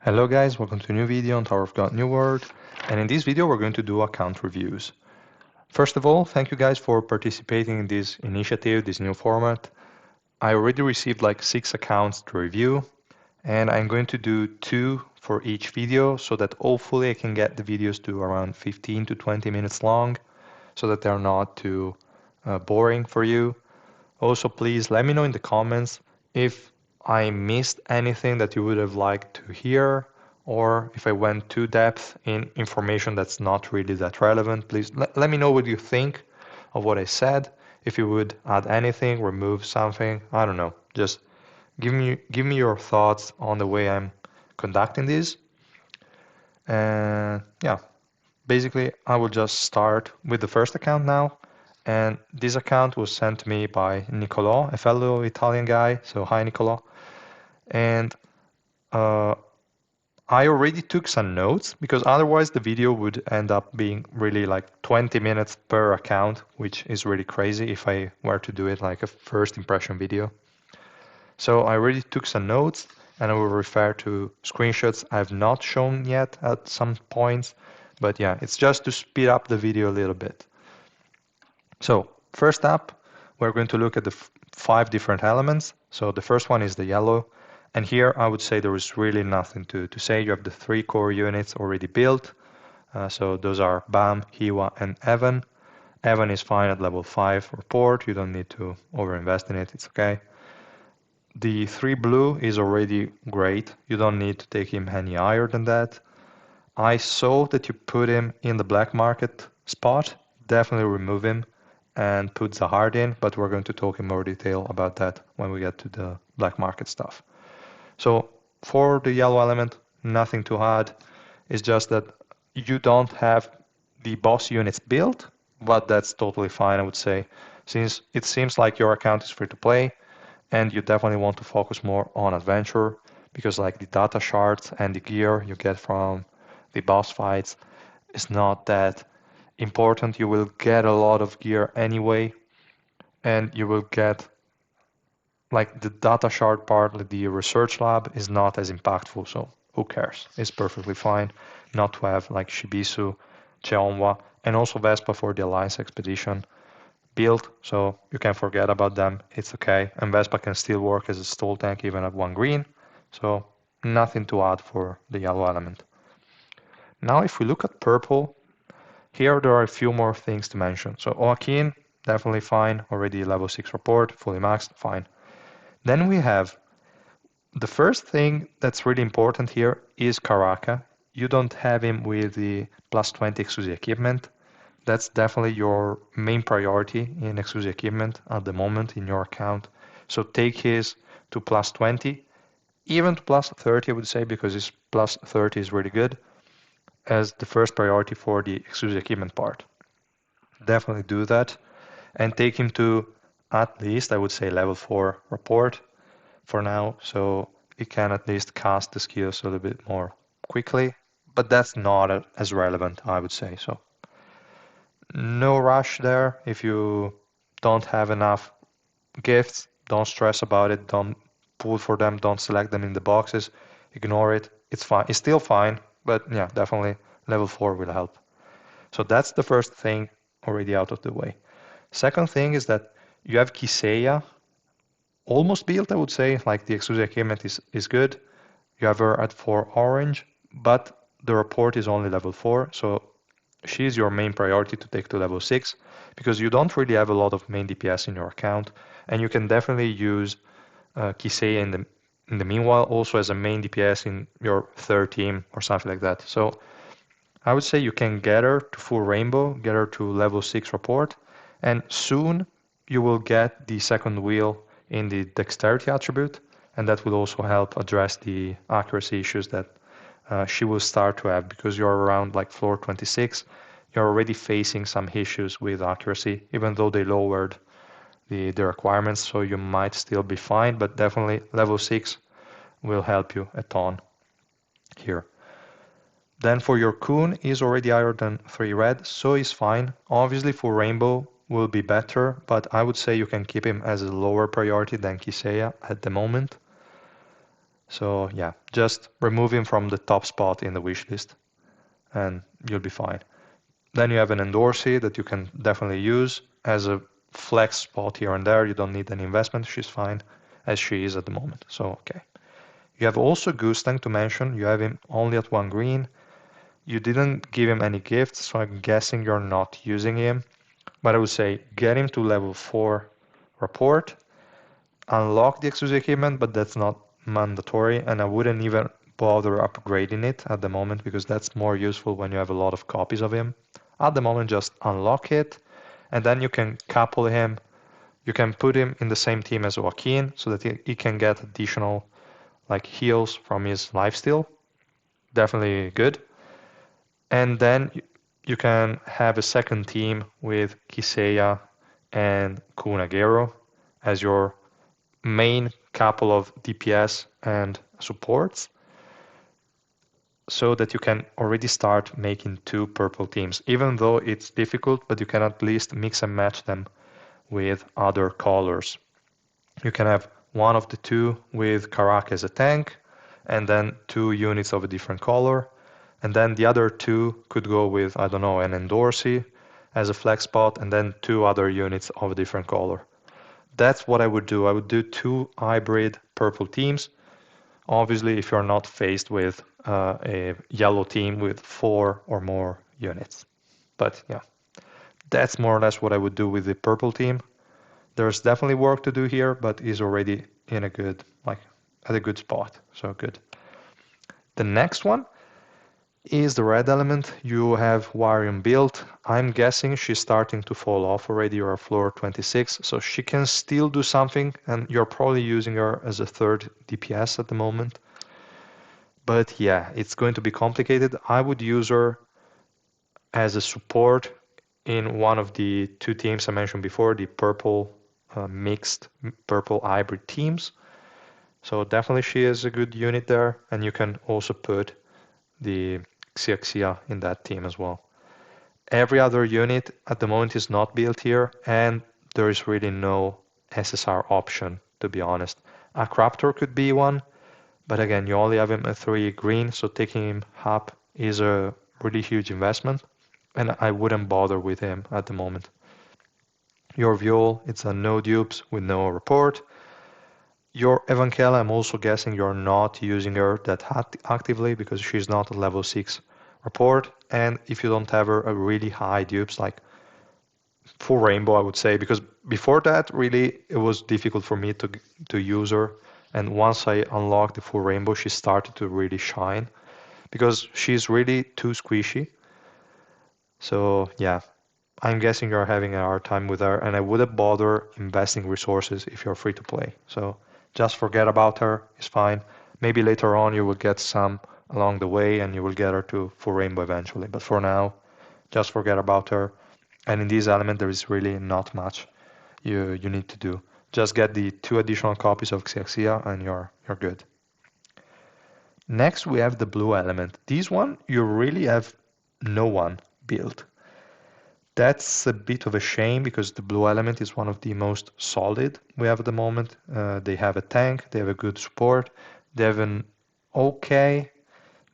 Hello guys, welcome to a new video on Tower of God New World, and in this video we're going to do account reviews. First of all, thank you guys for participating in this initiative, this new format. I already received like 6 accounts to review, and I'm going to do 2 for each video so that hopefully I can get the videos to around 15 to 20 minutes long so that they're not too boring for you. Also, please let me know in the comments if I missed anything that you would have liked to hear, or if I went too depth in information that's not really that relevant. Please let me know what you think of what I said. If you would add anything, remove something, I don't know. Just give me your thoughts on the way I'm conducting this. And yeah, basically I will just start with the first account now. And this account was sent to me by Nicolò, a fellow Italian guy. So hi, Nicolò. And uh, I already took some notes because otherwise the video would end up being really like 20 minutes per account, which is really crazy if I were to do it like a first impression video. So I already took some notes and I will refer to screenshots I've not shown yet at some points. But yeah, it's just to speed up the video a little bit. So first up, we're going to look at the 5 different elements. So the first one is the yellow. And here I would say there is really nothing to say. You have the 3 core units already built. So those are Bam, Hiwa, and Evan. Evan is fine at level 5 report. You don't need to overinvest in it. It's okay. The 3 blue is already great. You don't need to take him any higher than that. I saw that you put him in the black market spot. Definitely remove him and put Zahard in, but we're going to talk in more detail about that when we get to the black market stuff. So for the yellow element, nothing to add. It's just that you don't have the boss units built, but that's totally fine, I would say, since it seems like your account is free to play and you definitely want to focus more on adventure because like the data shards and the gear you get from the boss fights is not that important. You will get a lot of gear anyway, and you will get like the data shard part, like the research lab is not as impactful, so who cares? It's perfectly fine not to have like Shibisu, Cheonwa, and also Vespa for the Alliance expedition built, so you can forget about them. It's okay, and Vespa can still work as a stall tank even at 1 green, so nothing to add for the yellow element. Now if we look at purple, here there are a few more things to mention. So Oakin, definitely fine, already level 6 report, fully maxed, fine. Then we have the first thing that's really important here is Karaka. You don't have him with the plus 20 exclusive equipment. That's definitely your main priority in exclusive equipment at the moment in your account. So take his to plus 20, even to plus 30 I would say, because his plus 30 is really good as the first priority for the exclusive equipment part. Definitely do that and take him to at least I would say level 4 report for now, so it can at least cast the skills a little bit more quickly, but that's not as relevant I would say. So no rush there. If you don't have enough gifts, don't stress about it, don't pull for them, don't select them in the boxes, ignore it. It's fine, it's still fine, but yeah, definitely level 4 will help. So that's the first thing already out of the way. Second thing is that you have Kiseiya almost built, I would say, like the exclusive equipment is good. You have her at 4 orange, but the report is only level 4, so she is your main priority to take to level 6 because you don't really have a lot of main DPS in your account, and you can definitely use Kiseiya in the meanwhile also as a main DPS in your third team or something like that. So I would say you can get her to full rainbow, get her to level 6 report, and soon you will get the second wheel in the dexterity attribute, and that will also help address the accuracy issues that she will start to have because you're around like floor 26. You're already facing some issues with accuracy, even though they lowered the requirements, so you might still be fine, but definitely level 6 will help you a ton here. Then for your Kun is already higher than 3 red, so he's fine. Obviously for Rainbow will be better, but I would say you can keep him as a lower priority than Kiseiya at the moment. So yeah, just remove him from the top spot in the wish list and you'll be fine. Then you have an Endorsee that you can definitely use as a flex spot here and there. You don't need any investment. She's fine as she is at the moment. So, okay. You have also Gustang to mention. You have him only at 1 green. You didn't give him any gifts, so I'm guessing you're not using him. But I would say get him to level 4 rapport, unlock the exclusive equipment, but that's not mandatory, and I wouldn't even bother upgrading it at the moment because that's more useful when you have a lot of copies of him. At the moment, just unlock it, and then you can couple him. You can put him in the same team as Joaquin so that he can get additional like heals from his lifesteal. Definitely good. And then you can have a second team with Kiseiya and Kunagero as your main couple of DPS and supports so that you can already start making 2 purple teams, even though it's difficult, but you can at least mix and match them with other colors. You can have one of the 2 with Karak as a tank, and then 2 units of a different color, and then the other 2 could go with, I don't know, an Endorsee as a flex spot, and then 2 other units of a different color. That's what I would do. I would do 2 hybrid purple teams. Obviously, if you're not faced with a yellow team with 4 or more units. But yeah, that's more or less what I would do with the purple team. There's definitely work to do here, but is already in a good, like, at a good spot. So good. The next one is the red element. You have Warium built. I'm guessing she's starting to fall off already. You're floor 26, so she can still do something, and you're probably using her as a third DPS at the moment. But yeah, it's going to be complicated. I would use her as a support in one of the 2 teams I mentioned before, the purple mixed purple hybrid teams. So definitely she is a good unit there, and you can also put the Xiaxia in that team as well. Every other unit at the moment is not built here, and there is really no SSR option, to be honest. A Craptor could be one, but again, you only have him at 3 green, so taking him up is a really huge investment, and I wouldn't bother with him at the moment. Your Viol, it's a no dupes with no report. Your Evankela, I'm also guessing you're not using her that actively because she's not a level 6 report. And if you don't have her a really high dupes, like full rainbow, I would say, because before that, really, it was difficult for me to use her. And once I unlocked the full rainbow, she started to really shine because she's really too squishy. So yeah, I'm guessing you're having a hard time with her, and I wouldn't bother investing resources if you're free to play. So just forget about her, it's fine. Maybe later on you will get some along the way and you will get her to full rainbow eventually. But for now, just forget about her. And in this element, there is really not much you need to do. Just get the 2 additional copies of Xiaxia and you're good. Next, we have the blue element. This one, you really have no one built. That's a bit of a shame because the blue element is one of the most solid we have at the moment. They have a tank, they have a good support, they have an okay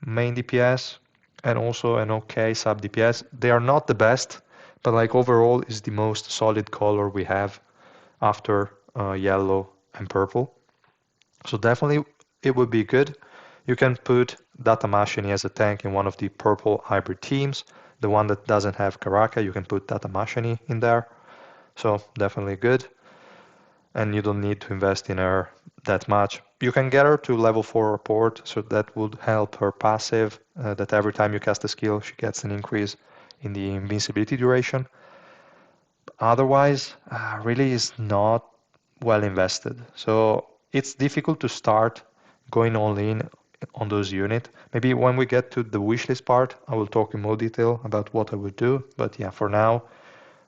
main DPS and also an okay sub DPS. They are not the best, but like overall is the most solid color we have after yellow and purple. So definitely it would be good. You can put Datamashini as a tank in one of the purple hybrid teams. The one that doesn't have Karaka, you can put Datamashini in there. So definitely good. And you don't need to invest in her that much. You can get her to level 4 report, so that would help her passive, that every time you cast a skill, she gets an increase in the invincibility duration. Otherwise, really is not well invested. So it's difficult to start going all in on those units. Maybe when we get to the wishlist part, I will talk in more detail about what I would do. But yeah, for now,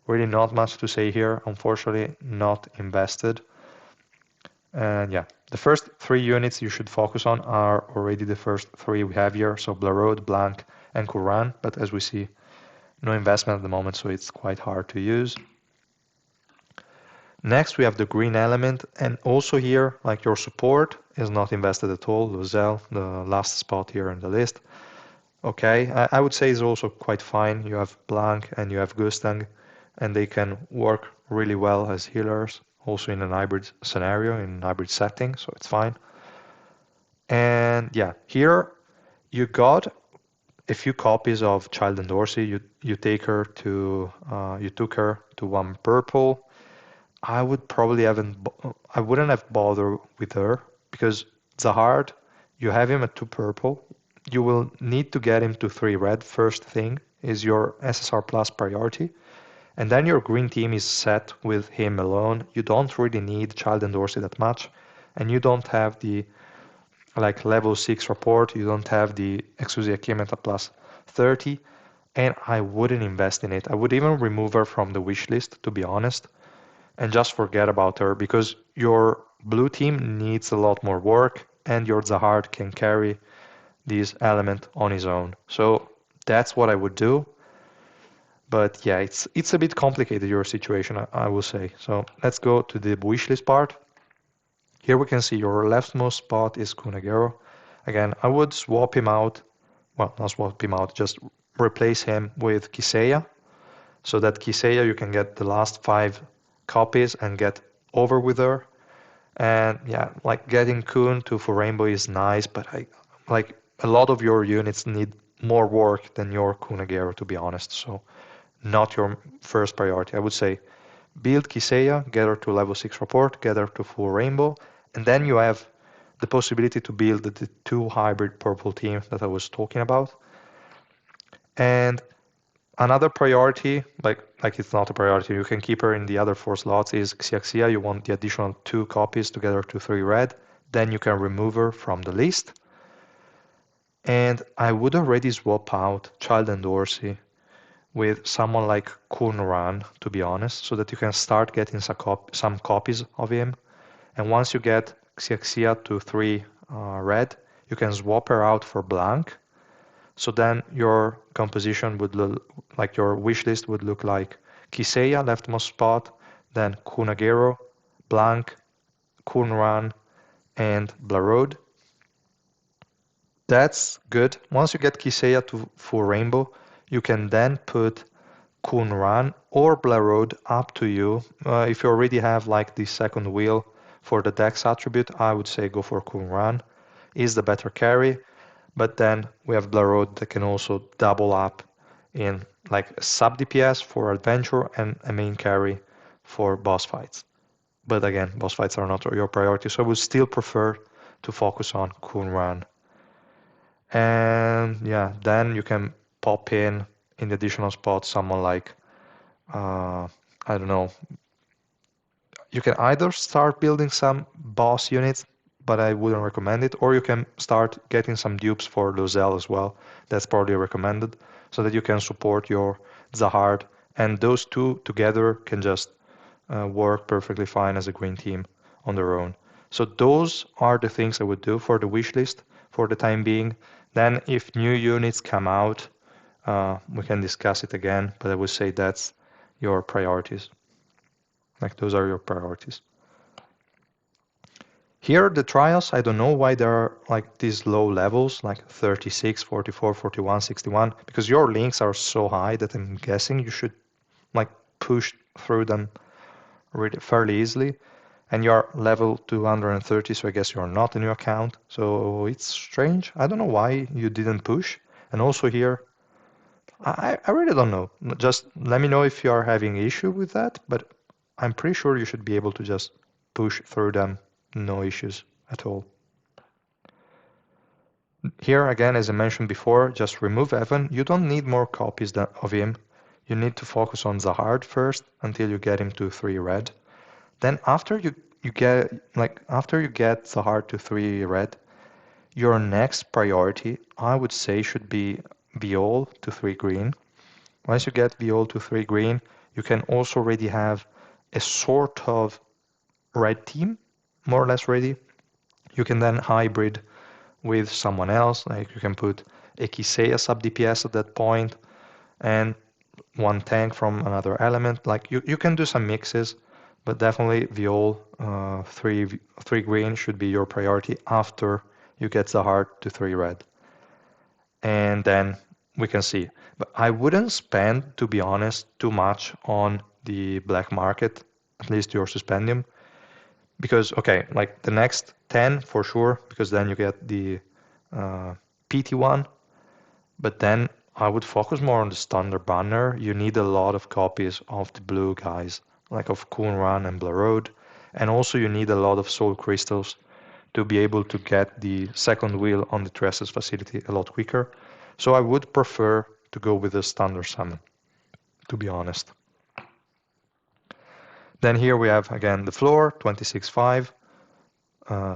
really not much to say here. Unfortunately, not invested. And yeah, the first 3 units you should focus on are already the first 3 we have here. So Blarode, Blanc, and Kuran. But as we see, no investment at the moment, so it's quite hard to use. Next, we have the green element, and also here, like your support, is not invested at all. Losel, the last spot here in the list. Okay, I would say is also quite fine. You have Blanc and you have Gustang, and they can work really well as healers, also in an hybrid scenario, in an hybrid setting, so it's fine. And yeah, here you got a few copies of Child and Dorsey. You you took her to one purple. I wouldn't have bothered with her because Zahard, you have him at 2 purple. You will need to get him to 3 red. First thing is your SSR plus priority. And then your green team is set with him alone. You don't really need Child and Dorsey that much. And you don't have the like level 6 report. You don't have the Exousia Kimeta plus 30. And I wouldn't invest in it. I would even remove her from the wish list, to be honest, and just forget about her because your blue team needs a lot more work and your Zahard can carry this element on his own. So that's what I would do. But yeah, it's a bit complicated, your situation, I will say. So let's go to the wishlist part. Here we can see your leftmost spot is Kunagero. Again, I would swap him out. Well, not swap him out, just replace him with Kiseya. So that Kiseya, you can get the last 5 copies and get over with her. And yeah, like getting Kun to for Rainbow is nice, but like a lot of your units need more work than your Kunagero, to be honest. So not your first priority. I would say build Kiseya, get her to level 6 report, get her to full Rainbow, and then you have the possibility to build the 2 hybrid purple team that I was talking about. And another priority, like it's not a priority, you can keep her in the other 4 slots, is Xiaxia. You want the additional 2 copies to get her to 3 red. Then you can remove her from the list. And I would already swap out Child and Dorsey with someone like Kunran, to be honest, so that you can start getting some copies of him. And once you get Xiaxia to 3 red, you can swap her out for Blanc. So then your composition would look like your wish list would look like Kiseya, leftmost spot, then Kunagero, Blanc, Kunran, and Blarode. That's good. Once you get Kiseya to full rainbow, you can then put Kunran or Blarode, up to you. If you already have like the second wheel for the Dex attribute, I would say go for Kunran. Is the better carry. But then we have Blarode that can also double up in like a sub DPS for adventure and a main carry for boss fights. But again, boss fights are not your priority, so I would still prefer to focus on Kunran. And yeah, then you can pop in the additional spot someone like, I don't know, you can either start building some boss units, but I wouldn't recommend it, or you can start getting some dupes for Losel as well. That's probably recommended, so that you can support your Zahard, and those two together can just work perfectly fine as a green team on their own. So those are the things I would do for the wish list for the time being. Then if new units come out, we can discuss it again, but I would say that's your priorities. Like those are your priorities. Here the trials, I don't know why there are like these low levels, like 36, 44, 41, 61, because your links are so high that I'm guessing you should like push through them really fairly easily. And you're level 230, so I guess you're not in your account. So it's strange. I don't know why you didn't push. And also here, I really don't know. Just let me know if you are having issue with that, but I'm pretty sure you should be able to just push through them, no issues at all. Here again, as I mentioned before, just remove Evan. You don't need more copies of him. You need to focus on Zahard first until you get him to 3 red. Then after you get Zahard to 3 red, your next priority, I would say, should be Viol to 3 green. Once you get Viol to 3 green, you can also already have a sort of red team, more or less ready. You can then hybrid with someone else, like you can put a Kiseya sub DPS at that point and one tank from another element. Like you can do some mixes, but definitely Viol, three green should be your priority after you get the heart to 3 red. And then we can see. But I wouldn't spend, to be honest, too much on the black market, at least your suspendium, because, okay, like the next 10 for sure, because then you get the PT1, but then I would focus more on the standard banner. You need a lot of copies of the blue guys, like of Kunran and Blarode, and also you need a lot of soul crystals to be able to get the second wheel on the Tresses facility a lot quicker. So I would prefer to go with the standard summon, to be honest. Then here we have again the floor, 26.5.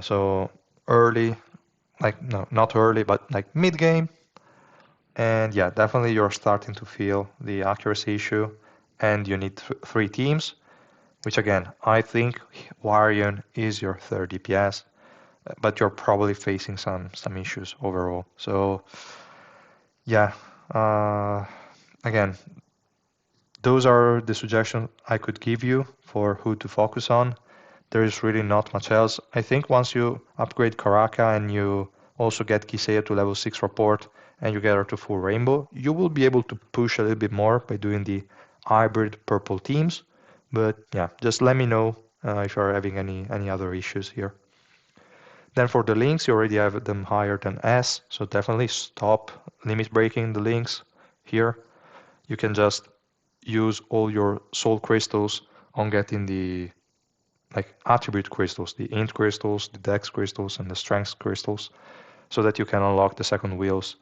So early, like no, not early, but like mid game. And yeah, definitely you're starting to feel the accuracy issue, and you need 3 teams, which again, I think Warion is your third DPS, but you're probably facing some issues overall. So yeah, again, those are the suggestions I could give you for who to focus on. There is really not much else. I think once you upgrade Karaka and you also get Kiseo to level 6 rapport and you get her to full rainbow, you will be able to push a little bit more by doing the hybrid purple teams. But yeah, just let me know if you're having any other issues here. Then for the links, you already have them higher than S, so definitely stop limit breaking the links here. You can just use all your soul crystals on getting the like attribute crystals, the int crystals, the dex crystals, and the strength crystals, so that you can unlock the second wheels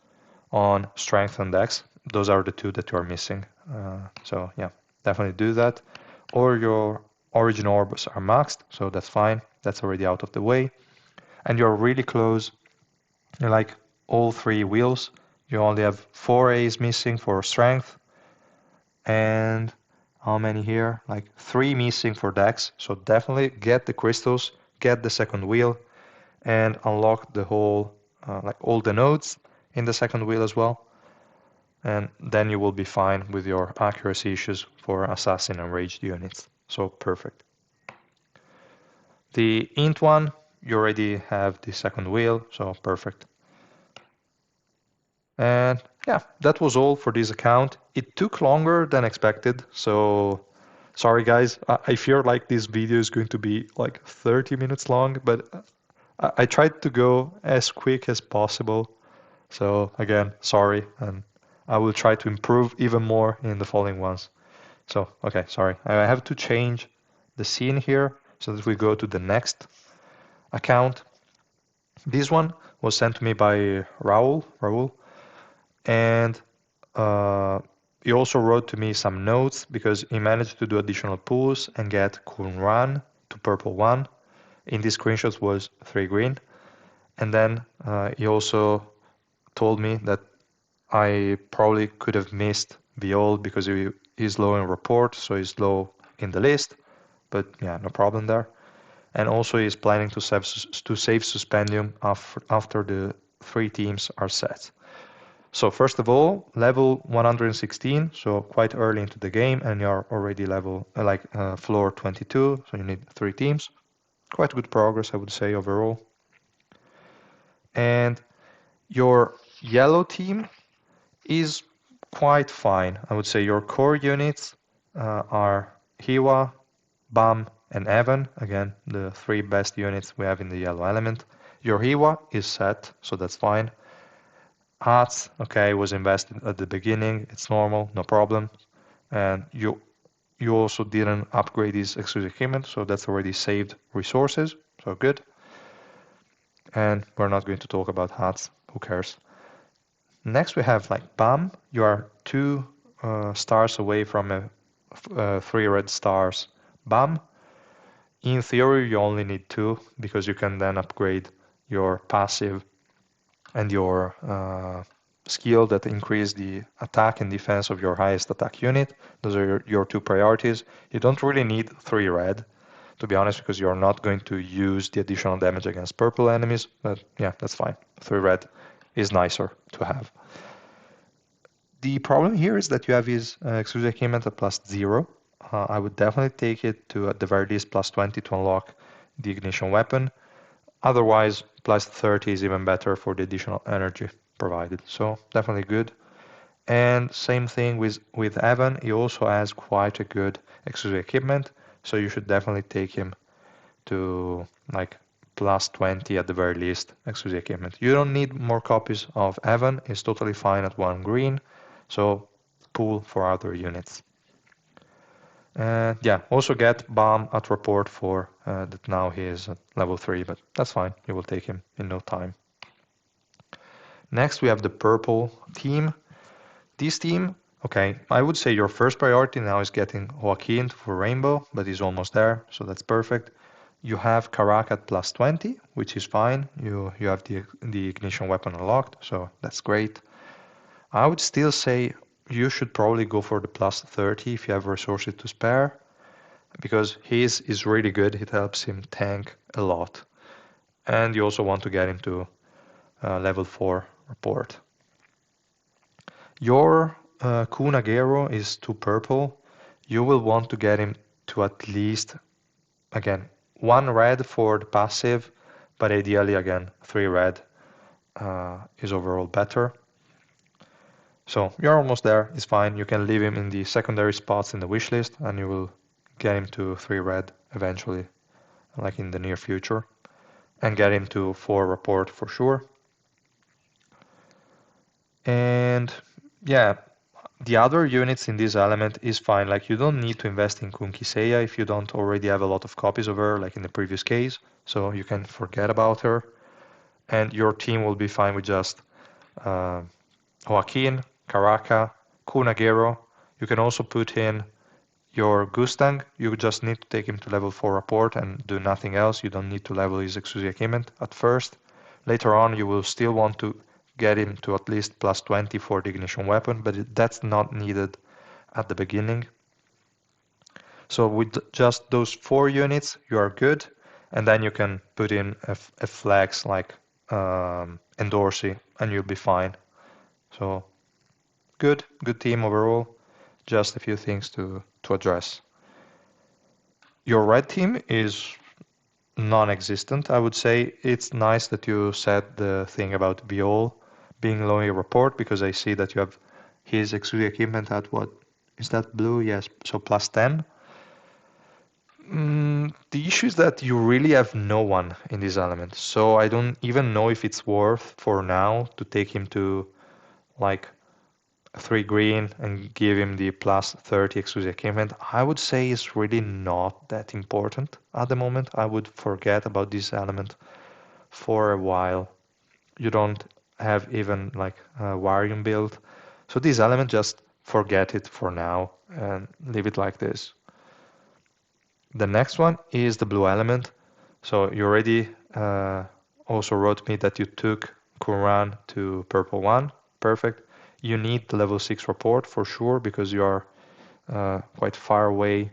on strength and dex. Those are the 2 that you are missing. So yeah, definitely do that. Or your origin orbs are maxed, so that's fine. That's already out of the way. And you're really close. You're like all 3 wheels. You only have 4 A's missing for strength. And how many here? Like 3 missing for dex. So definitely get the crystals, get the second wheel, and unlock the whole, like all the nodes in the second wheel as well. And then you will be fine with your accuracy issues for assassin and ranged units. So perfect. The int one, you already have the second wheel, so perfect. And yeah, that was all for this account. It took longer than expected, so sorry guys. I fear like this video is going to be like 30 minutes long, but I tried to go as quick as possible. So again, sorry, and I will try to improve even more in the following ones. So, okay, sorry. I have to change the scene here so that we go to the next account. This one was sent to me by Rahul, and he also wrote to me some notes because he managed to do additional pulls and get Kunran to purple 1. In this screenshot was 3 green. And then he also told me that I probably could have missed Viol because he's low in report, so he's low in the list. But yeah, no problem there. And also he's planning to save Suspendium after the 3 teams are set. So first of all, level 116, so quite early into the game, and you're already level floor 22, so you need 3 teams. Quite good progress, I would say, overall. And your yellow team is quite fine. I would say your core units are Hiwa, Bam, and Evan. Again, the 3 best units we have in the yellow element. Your Hiwa is set, so that's fine. Hats, okay, was invested at the beginning. It's normal, no problem. And you also didn't upgrade this exclusive equipment, so that's already saved resources, so good. And we're not going to talk about hats, who cares. Next we have like BAM. You are 2 stars away from 3 red stars BAM. In theory you only need 2 because you can then upgrade your passive and your skill that increase the attack and defense of your highest attack unit. Those are your 2 priorities. You don't really need 3 red, to be honest, because you're not going to use the additional damage against purple enemies, but yeah, that's fine. 3 red is nicer to have. The problem here is that you have his exclusive achievement at +0. I would definitely take it to at the very least plus 20 to unlock the ignition weapon. Otherwise, plus 30 is even better for the additional energy provided. So definitely good. And same thing with Evan, he also has quite a good exclusive equipment, so you should definitely take him to like plus 20 at the very least exclusive equipment. You don't need more copies of Evan, it's totally fine at 1 green, so pool for other units. And yeah, also get Bomb at report for that now he is at level 3, but that's fine, you will take him in no time. Next we have the purple team. This team, okay, I would say your first priority now is getting Joaquin for Rainbow, but he's almost there, so that's perfect. You have Karak at plus 20, which is fine. You have the ignition weapon unlocked, so that's great. I would still say you should probably go for the plus 30 if you have resources to spare, because his is really good. It helps him tank a lot. And you also want to get him to level 4 report. Your Kunagero is 2 purple. You will want to get him to at least, again, 1 red for the passive, but ideally, again, 3 red is overall better. So you're almost there, it's fine. You can leave him in the secondary spots in the wish list, and you will get him to 3 red eventually, like in the near future, and get him to 4 report for sure. And yeah, the other units in this element is fine. Like you don't need to invest in Kunkiseya if you don't already have a lot of copies of her, like in the previous case. So you can forget about her, and your team will be fine with just Joaquin, Caraca, Kunagero. You can also put in your Gustang. You just need to take him to level 4 report and do nothing else. You don't need to level his exclusive equipment at first. Later on, you will still want to get him to at least plus 20 for the ignition weapon, but that's not needed at the beginning. So with just those 4 units, you are good, and then you can put in a flex like Endorsey, and you'll be fine. So good team overall. Just a few things to address. Your red team is non-existent, I would say. It's nice that you said the thing about Viol being low in report, because I see that you have his exclusive equipment at what? Is that blue? Yes, so plus 10. The issue is that you really have no one in this element, so I don't even know if it's worth for now to take him to like 3 green and give him the plus 30 exclusive equipment. I would say it's really not that important at the moment. I would forget about this element for a while. You don't have even like a Warium build. So this element, just forget it for now and leave it like this. The next one is the blue element. So you already also wrote me that you took Kuran to purple 1. Perfect. You need the level 6 report for sure, because you are quite far away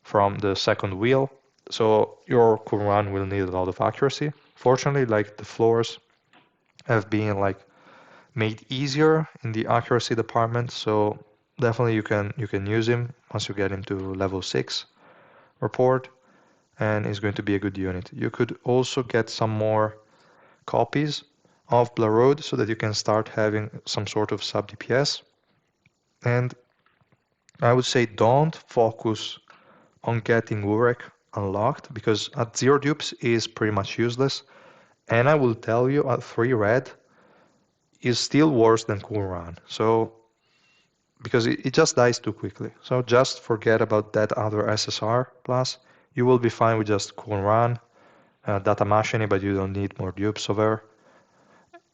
from the second wheel. So your Kuran will need a lot of accuracy. Fortunately, like the floors have been like made easier in the accuracy department, so definitely you can use him once you get into level 6 report, and it's going to be a good unit. You could also get some more copies of Blarode so that you can start having some sort of sub DPS. And I would say don't focus on getting Urek unlocked, because at 0 dupes is pretty much useless. And I will tell you, at 3 red is still worse than Kuran. So because it just dies too quickly. So just forget about that other SSR plus. You will be fine with just Kuran, Data Machine, but you don't need more dupes of her.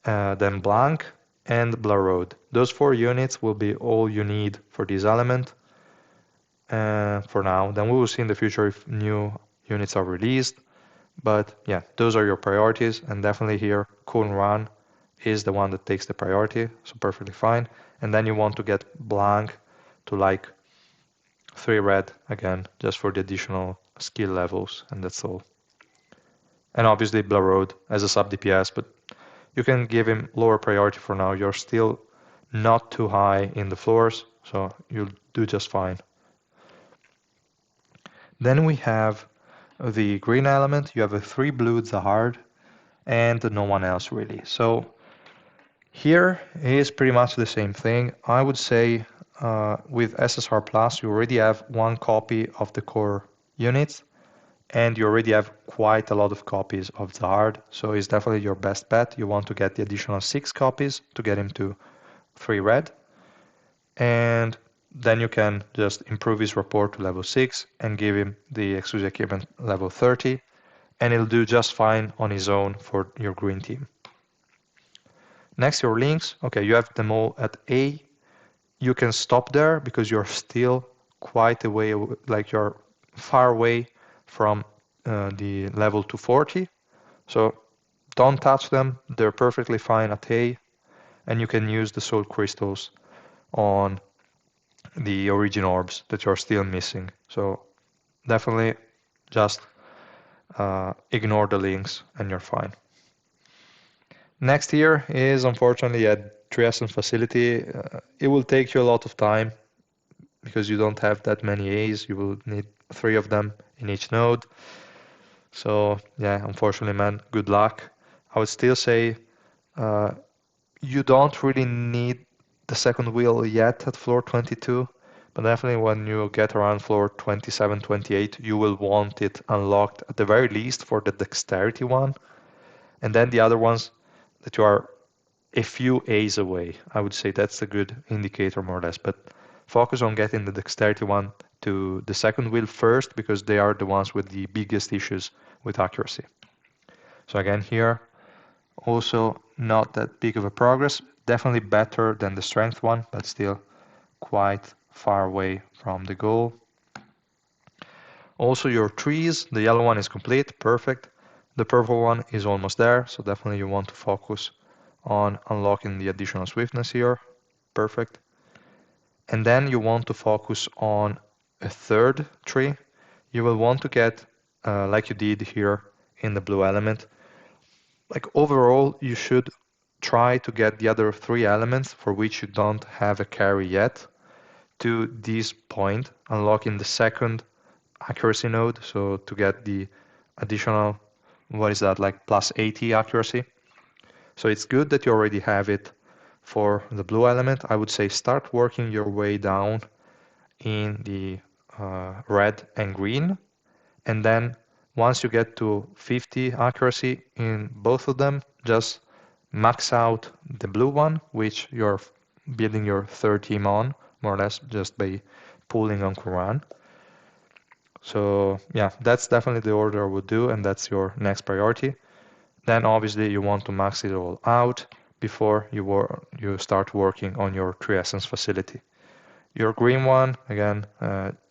Then Blank and Blarode. Those 4 units will be all you need for this element for now. Then we will see in the future if new units are released. But yeah, those are your priorities, and definitely here Kunran is the one that takes the priority, so perfectly fine. And then you want to get Blank to like 3 red again, just for the additional skill levels, and that's all. And obviously Blarode as a sub DPS, but you can give him lower priority for now. You're still not too high in the floors, so you'll do just fine. Then we have the green element. You have a 3 blue Zahard and no one else really. So here is pretty much the same thing. I would say with SSR Plus, you already have 1 copy of the core units and you already have quite a lot of copies of Zahard. So it's definitely your best bet. You want to get the additional 6 copies to get him to 3 red. And then you can just improve his rapport to level 6 and give him the exclusive equipment level 30, and he'll do just fine on his own for your green team. Next, your links. Okay, you have them all at A. You can stop there because you're still quite a way, like you're far away from the level 240. So don't touch them. They're perfectly fine at A, and you can use the soul crystals on the origin orbs that you're still missing. So definitely just ignore the links and you're fine. Next here is unfortunately a Triassian facility. It will take you a lot of time because you don't have that many A's. You will need 3 of them in each node. So yeah, unfortunately, man, good luck. I would still say you don't really need the second wheel yet at floor 22, but definitely when you get around floor 27, 28, you will want it unlocked at the very least for the dexterity one. And then the other ones that you are a few A's away. I would say that's a good indicator more or less, but focus on getting the dexterity one to the second wheel first because they are the ones with the biggest issues with accuracy. So again here, also not that big of a progress, definitely better than the strength one, but still quite far away from the goal. Also your trees, the yellow one is complete, perfect. The purple one is almost there, so definitely you want to focus on unlocking the additional swiftness here, perfect. And then you want to focus on a third tree. You will want to get, like you did here in the blue element, like overall you should try to get the other 3 elements for which you don't have a carry yet to this point, unlocking the second accuracy node, so to get the additional, what is that, like plus 80 accuracy. So it's good that you already have it for the blue element. I would say start working your way down in the red and green, and then once you get to 50 accuracy in both of them, just max out the blue one, which you're building your third team on, more or less just by pulling on Quran. So yeah, that's definitely the order I would do, and that's your next priority. Then obviously you want to max it all out before you start working on your Tree Essence facility. Your green one, again,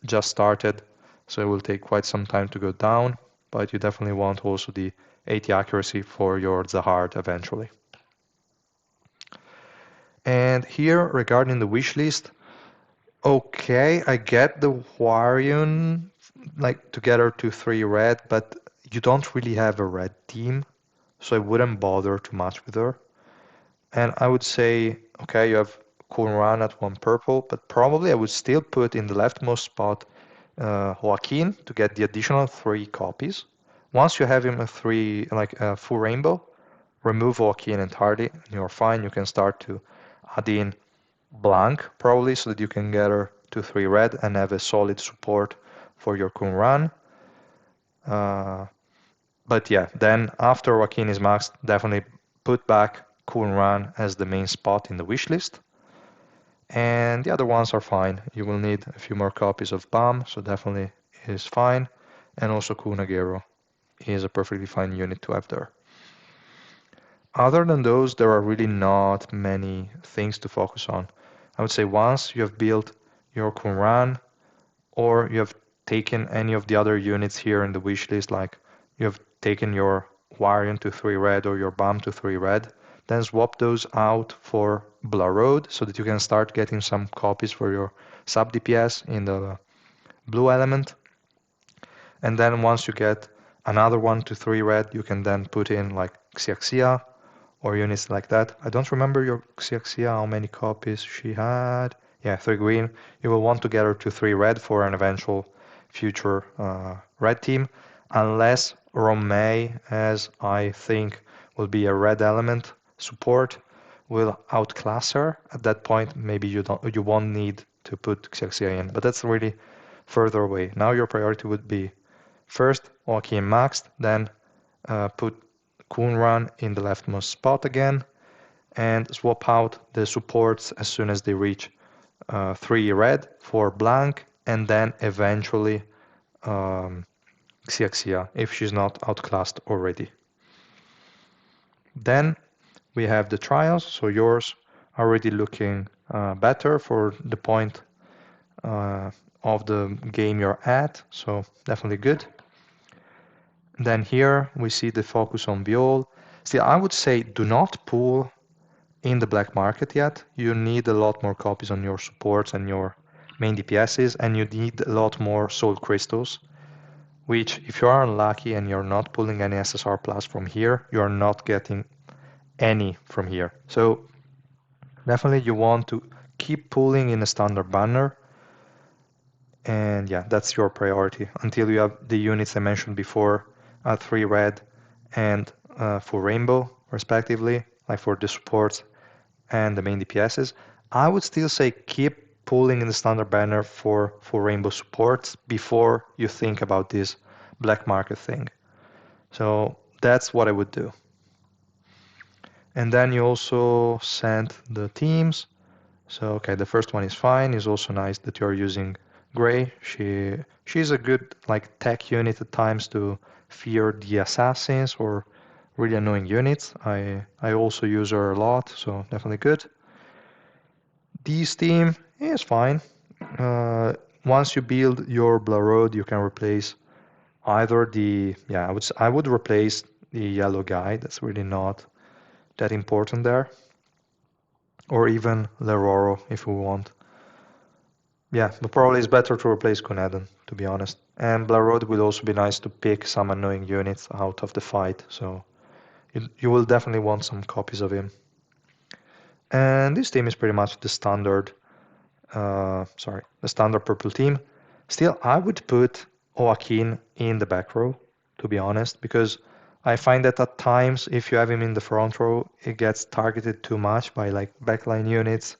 just started, so it will take quite some time to go down, but you definitely want also the 80 accuracy for your Zahard eventually. And here, regarding the wish list, okay, I get the Warion, like together to 3 red, but you don't really have a red team, so I wouldn't bother too much with her. And I would say, okay, you have Kunran at 1 purple, but probably I would still put in the leftmost spot Joaquin to get the additional 3 copies. Once you have him a 3, like a full rainbow, remove Joaquin entirely, and you're fine. You can start to add in Blanc probably so that you can get her to 3 red and have a solid support for your Kunran. But yeah, then after Joaquin is maxed, definitely put back Kunran as the main spot in the wish list. And the other ones are fine. You will need a few more copies of BAM, so definitely is fine. And also Kunagero is a perfectly fine unit to have there. Other than those, there are really not many things to focus on. I would say once you have built your Kunran, or you have taken any of the other units here in the wish list, like you have taken your Warion to 3 red or your BAM to 3 red, then swap those out for Road so that you can start getting some copies for your sub DPS in the blue element. And then once you get another 1 to 3 red, you can then put in like Xiaxia or units like that. I don't remember your Xiaxia, how many copies she had. Yeah, 3 green. You will want to get her to 3 red for an eventual future red team, unless Romay, as I think will be a red element support, will outclass her. At that point, maybe you won't need to put Xerxia in, but that's really further away. Now your priority would be first Oaki maxed, then put Kunran in the leftmost spot again, and swap out the supports as soon as they reach 3 red for blank, and then eventually Xia if she's not outclassed already. Then we have the trials, so yours are already looking better for the point of the game you're at, so definitely good. Then here we see the focus on Viol. Still, I would say do not pull in the black market yet. You need a lot more copies on your supports and your main DPSs, and you need a lot more soul crystals, which if you are unlucky and you're not pulling any SSR plus from here, you're not getting any from here. So definitely you want to keep pulling in a standard banner, and yeah, that's your priority until you have the units I mentioned before at 3 red and for rainbow respectively, like for the supports and the main DPSs. I would still say keep pulling in the standard banner for rainbow supports before you think about this black market thing. So that's what I would do. And then you also send the teams. So okay, the first one is fine. It's also nice that you're using Gray. She's a good like tech unit at times to fear the assassins or really annoying units. I also use her a lot, so definitely good. This team is fine. Once you build your Blood, you can replace either I would replace the yellow guy. That's really not that important there, or even Leroro if we want. Yeah, but probably it's better to replace Kuneden, to be honest. And Blood will also be nice to pick some annoying units out of the fight, so you will definitely want some copies of him. And this team is pretty much the standard the standard purple team. Still, I would put Oakin in the back row, to be honest, because I find that at times, if you have him in the front row, it gets targeted too much by like backline units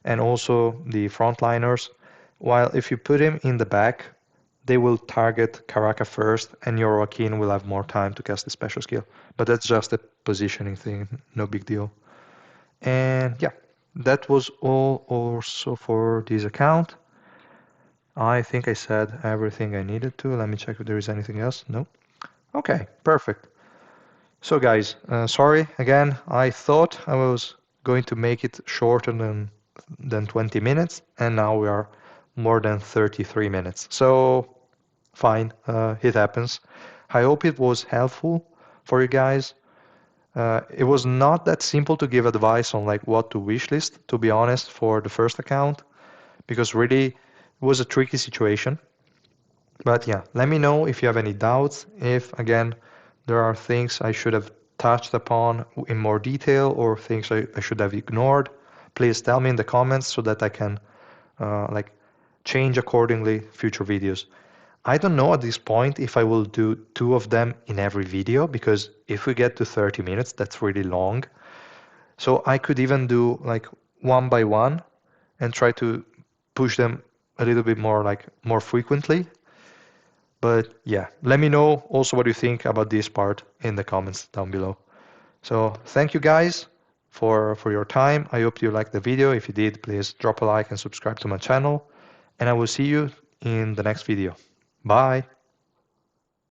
and also the frontliners. While if you put him in the back, they will target Karaka first, and your Oakin will have more time to cast the special skill. But that's just a positioning thing, no big deal. And yeah, that was all also for this account. I think I said everything I needed to. Let me check if there is anything else. No? Okay, perfect. So guys, sorry again. I thought I was going to make it shorter than 20 minutes, and now we are more than 33 minutes. So fine, it happens. I hope it was helpful for you guys. It was not that simple to give advice on like what to wishlist, to be honest, for the first account, because really it was a tricky situation. But yeah, let me know if you have any doubts, if again there are things I should have touched upon in more detail or things I should have ignored. Please tell me in the comments so that I can like change accordingly future videos. I don't know at this point if I will do 2 of them in every video, because if we get to 30 minutes, that's really long. So I could even do like one by one and try to push them a little bit more like more frequently. But yeah, let me know also what you think about this part in the comments down below. So thank you guys for your time. I hope you liked the video. If you did, please drop a like and subscribe to my channel. And I will see you in the next video. Bye.